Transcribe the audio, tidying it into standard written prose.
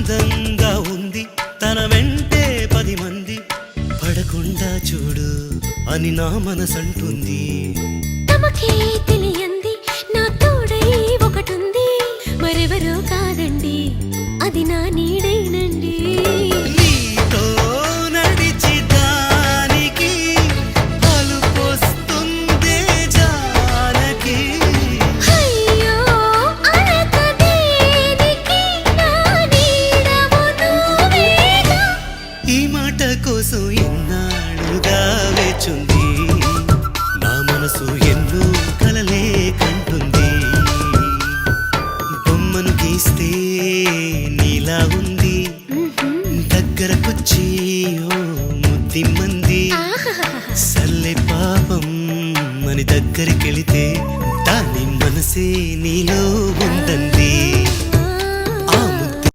అందంగా ఉంది తన వెంటే 10 మంది పడకుండా చూడు అని నా మనసంటుంది. తమకే తెలియంది నా తోడై ఒకటుంది, మరెవరో కాదండి అది నా నీడైనండి. నీతో నడిచి దానికి అలుపొస్తుందే జానకి. అయ్యో అనక దేనికి నా నీడవు నువ్వేగా. ఈ మాట కోసం ఎన్నాళ్ళుగా వేచుంది నా మనసు ఎన్నో కలలే కంటుంది. బొమ్మను గీస్తే నీలా ఉంది దగ్గరకొచ్చి ఓ ముద్దిమ్మంది. సల్లే పాపం అని దగ్గరికెళితే దాని మనసే నీలో ఉందంది.